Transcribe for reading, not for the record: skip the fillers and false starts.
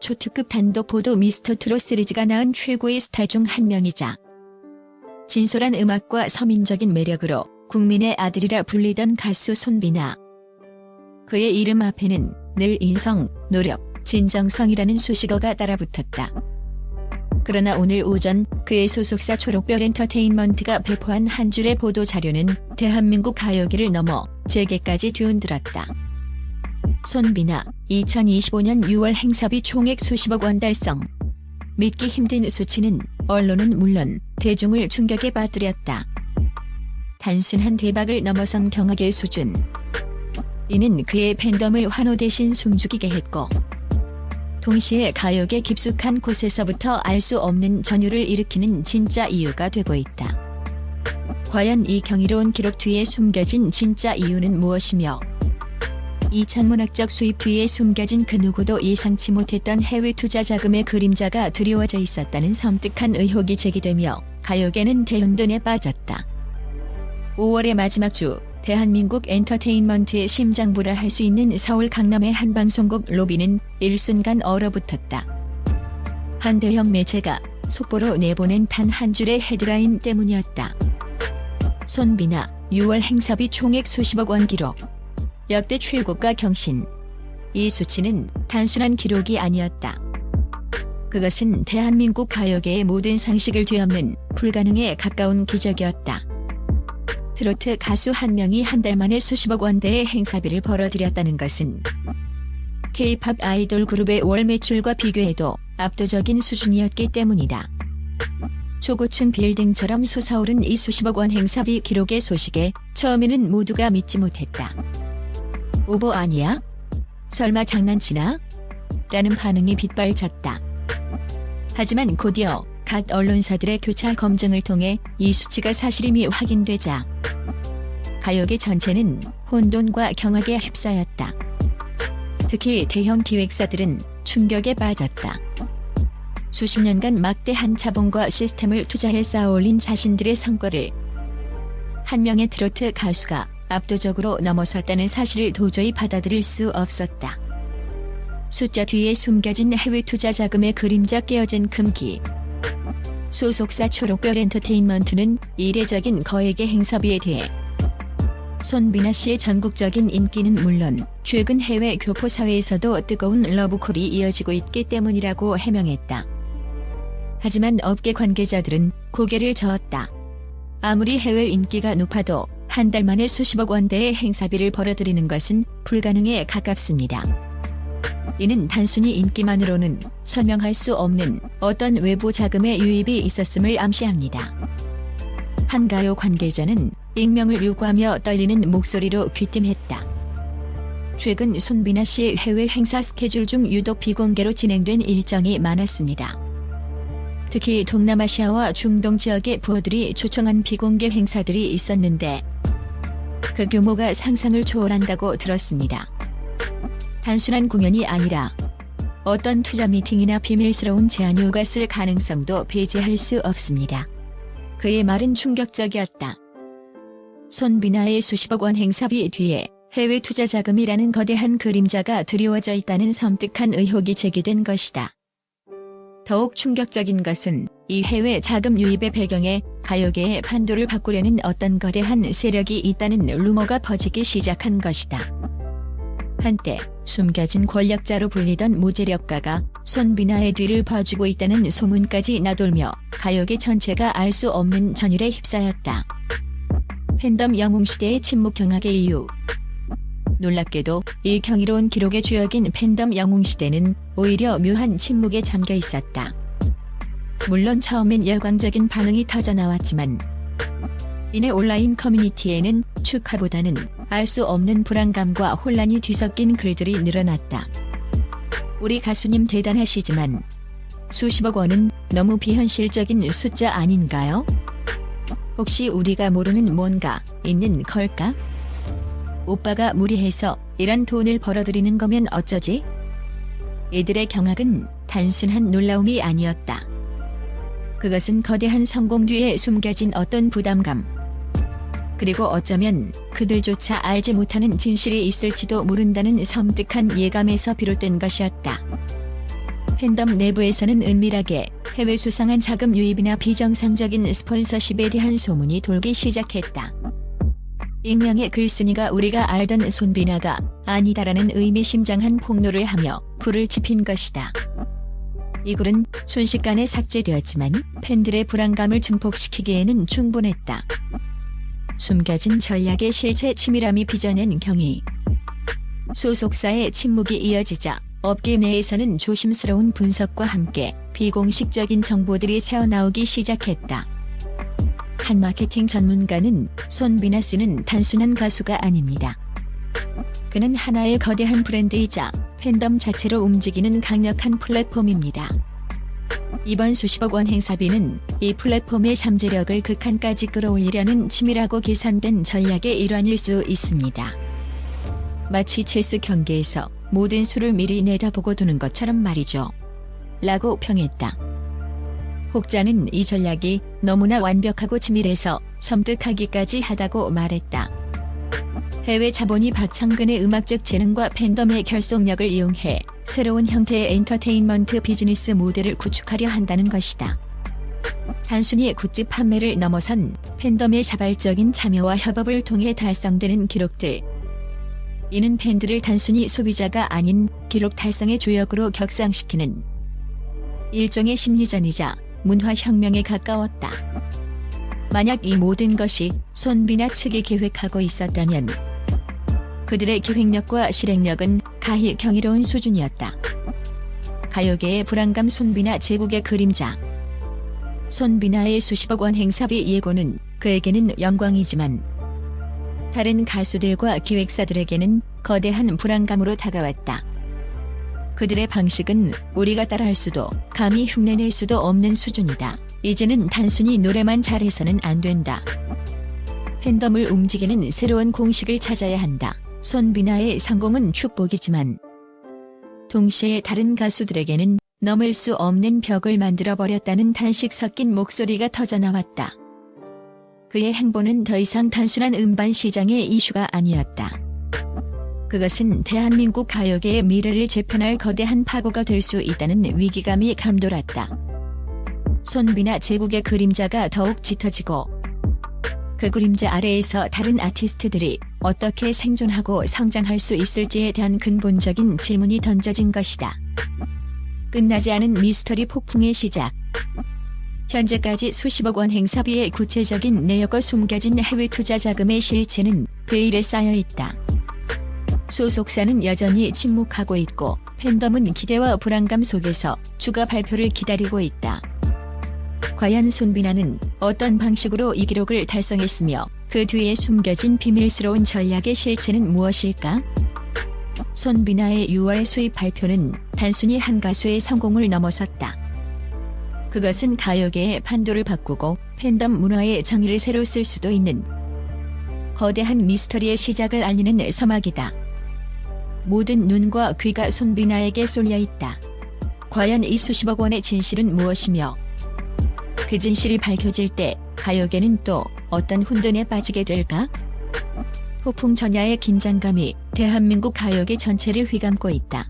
초특급 단독 보도 미스터 트롯 시리즈가 낳은 최고의 스타 중 한 명이자 진솔한 음악과 서민적인 매력으로 국민의 아들이라 불리던 가수 손비나. 그의 이름 앞에는 늘 인성, 노력, 진정성이라는 수식어가 따라붙었다. 그러나 오늘 오전 그의 소속사 초록별 엔터테인먼트가 배포한 한 줄의 보도 자료는 대한민국 가요계를 넘어 재계까지 뒤흔들었다. 손비나 2025년 6월 행사비 총액 수십억 원 달성. 믿기 힘든 수치는 언론은 물론 대중을 충격에 빠뜨렸다. 단순한 대박을 넘어선 경악의 수준. 이는 그의 팬덤을 환호 대신 숨죽이게 했고 동시에 가요계 깊숙한 곳에서부터 알 수 없는 전율을 일으키는 진짜 이유가 되고 있다. 과연 이 경이로운 기록 뒤에 숨겨진 진짜 이유는 무엇이며 이 천문학적 수입 뒤에 숨겨진 그 누구도 예상치 못했던 해외 투자 자금의 그림자가 드리워져 있었다는 섬뜩한 의혹이 제기되며 가요계는 대혼돈에 빠졌다. 5월의 마지막 주 대한민국 엔터테인먼트의 심장부라 할 수 있는 서울 강남의 한 방송국 로비는 일순간 얼어붙었다. 한 대형 매체가 속보로 내보낸 단 한 줄의 헤드라인 때문이었다. 손비나 6월 행사비 총액 수십억 원 기록. 역대 최고가 경신. 이 수치는 단순한 기록이 아니었다. 그것은 대한민국 가요계의 모든 상식을 뒤엎는 불가능에 가까운 기적이었다. 트로트 가수 한 명이 한 달 만에 수십억 원대의 행사비를 벌어들였다는 것은 K-팝 아이돌 그룹의 월 매출과 비교해도 압도적인 수준이었기 때문이다. 초고층 빌딩처럼 솟아오른 이 수십억 원 행사비 기록의 소식에 처음에는 모두가 믿지 못했다. 오버 아니야? 설마 장난치나? 라는 반응이 빗발쳤다. 하지만 곧이어 각 언론사들의 교차 검증을 통해 이 수치가 사실임이 확인되자 가요계 전체는 혼돈과 경악에 휩싸였다. 특히 대형 기획사들은 충격에 빠졌다. 수십 년간 막대한 자본과 시스템을 투자해 쌓아올린 자신들의 성과를 한 명의 트로트 가수가 압도적으로 넘어섰다는 사실을 도저히 받아들일 수 없었다. 숫자 뒤에 숨겨진 해외 투자 자금의 그림자 깨어진 금기. 소속사 초록별 엔터테인먼트는 이례적인 거액의 행사비에 대해 손비나 씨의 전국적인 인기는 물론 최근 해외 교포 사회에서도 뜨거운 러브콜이 이어지고 있기 때문이라고 해명했다. 하지만 업계 관계자들은 고개를 저었다. 아무리 해외 인기가 높아도 한 달 만에 수십억 원대의 행사비를 벌어들이는 것은 불가능에 가깝습니다. 이는 단순히 인기만으로는 설명할 수 없는 어떤 외부 자금의 유입이 있었음을 암시합니다. 한 가요 관계자는 익명을 요구하며 떨리는 목소리로 귀띔했다. 최근 손비나 씨의 해외 행사 스케줄 중 유독 비공개로 진행된 일정이 많았습니다. 특히 동남아시아와 중동 지역의 부호들이 초청한 비공개 행사들이 있었는데 그 규모가 상상을 초월한다고 들었습니다. 단순한 공연이 아니라 어떤 투자 미팅이나 비밀스러운 제안이 오갔을 가능성도 배제할 수 없습니다. 그의 말은 충격적이었다. 손비나의 수십억 원 행사비 뒤에 해외 투자 자금이라는 거대한 그림자가 드리워져 있다는 섬뜩한 의혹이 제기된 것이다. 더욱 충격적인 것은 이 해외 자금 유입의 배경에 가요계의 판도를 바꾸려는 어떤 거대한 세력이 있다는 루머가 퍼지기 시작한 것이다. 한때 숨겨진 권력자로 불리던 무재력가가 손비나의 뒤를 봐주고 있다는 소문까지 나돌며 가요계 전체가 알 수 없는 전율에 휩싸였다. 팬덤 영웅시대의 침묵 경악의 이유. 놀랍게도 이 경이로운 기록의 주역인 팬덤 영웅시대는 오히려 묘한 침묵에 잠겨 있었다. 물론 처음엔 열광적인 반응이 터져나왔지만 이내 온라인 커뮤니티에는 축하보다는 알 수 없는 불안감과 혼란이 뒤섞인 글들이 늘어났다. 우리 가수님 대단하시지만 수십억 원은 너무 비현실적인 숫자 아닌가요? 혹시 우리가 모르는 뭔가 있는 걸까? 오빠가 무리해서 이런 돈을 벌어들이는 거면 어쩌지? 이들의 경악은 단순한 놀라움이 아니었다. 그것은 거대한 성공 뒤에 숨겨진 어떤 부담감. 그리고 어쩌면 그들조차 알지 못하는 진실이 있을지도 모른다는 섬뜩한 예감에서 비롯된 것이었다. 팬덤 내부에서는 은밀하게 해외 수상한 자금 유입이나 비정상적인 스폰서십에 대한 소문이 돌기 시작했다. 익명의 글쓴이가 우리가 알던 손비나가 아니다라는 의미심장한 폭로를 하며 불을 지핀 것이다. 이 글은 순식간에 삭제되었지만 팬들의 불안감을 증폭시키기에는 충분했다. 숨겨진 전략의 실체 치밀함이 빚어낸 경위. 소속사의 침묵이 이어지자 업계 내에서는 조심스러운 분석과 함께 비공식적인 정보들이 새어나오기 시작했다. 한 마케팅 전문가는 손비나 씨는 단순한 가수가 아닙니다. 그는 하나의 거대한 브랜드이자 팬덤 자체로 움직이는 강력한 플랫폼입니다. 이번 수십억 원 행사비는 이 플랫폼의 잠재력을 극한까지 끌어올리려는 치밀하고 계산된 전략의 일환일 수 있습니다. 마치 체스 경기에서 모든 수를 미리 내다보고 두는 것처럼 말이죠. 라고 평했다. 혹자는 이 전략이 너무나 완벽하고 치밀해서 섬뜩하기까지 하다고 말했다. 해외 자본이 박창근의 음악적 재능과 팬덤의 결속력을 이용해 새로운 형태의 엔터테인먼트 비즈니스 모델을 구축하려 한다는 것이다. 단순히 굿즈 판매를 넘어선 팬덤의 자발적인 참여와 협업을 통해 달성되는 기록들. 이는 팬들을 단순히 소비자가 아닌 기록 달성의 주역으로 격상시키는 일종의 심리전이자 문화혁명에 가까웠다. 만약 이 모든 것이 손비나 측이 계획하고 있었다면 그들의 기획력과 실행력은 가히 경이로운 수준이었다. 가요계의 불안감 손비나 제국의 그림자. 손비나의 수십억 원 행사비 예고는 그에게는 영광이지만 다른 가수들과 기획사들에게는 거대한 불안감으로 다가왔다. 그들의 방식은 우리가 따라할 수도 감히 흉내낼 수도 없는 수준이다. 이제는 단순히 노래만 잘해서는 안 된다. 팬덤을 움직이는 새로운 공식을 찾아야 한다. 손비나의 성공은 축복이지만 동시에 다른 가수들에게는 넘을 수 없는 벽을 만들어버렸다는 탄식 섞인 목소리가 터져나왔다. 그의 행보는 더 이상 단순한 음반 시장의 이슈가 아니었다. 그것은 대한민국 가요계의 미래를 재편할 거대한 파고가 될 수 있다는 위기감이 감돌았다. 손비나 제국의 그림자가 더욱 짙어지고 그 그림자 아래에서 다른 아티스트들이 어떻게 생존하고 성장할 수 있을지에 대한 근본적인 질문이 던져진 것이다. 끝나지 않은 미스터리 폭풍의 시작. 현재까지 수십억 원 행사비의 구체적인 내역과 숨겨진 해외 투자 자금의 실체는 베일에 쌓여 있다. 소속사는 여전히 침묵하고 있고 팬덤은 기대와 불안감 속에서 추가 발표를 기다리고 있다. 과연 손비나는 어떤 방식으로 이 기록을 달성했으며 그 뒤에 숨겨진 비밀스러운 전략의 실체는 무엇일까? 손비나의 6월 수입 발표는 단순히 한 가수의 성공을 넘어섰다. 그것은 가요계의 판도를 바꾸고 팬덤 문화의 정의를 새로 쓸 수도 있는 거대한 미스터리의 시작을 알리는 서막이다. 모든 눈과 귀가 손비나에게 쏠려 있다. 과연 이 수십억 원의 진실은 무엇이며 그 진실이 밝혀질 때 가요계는 또 어떤 혼돈에 빠지게 될까? 폭풍 전야의 긴장감이 대한민국 가요계 전체를 휘감고 있다.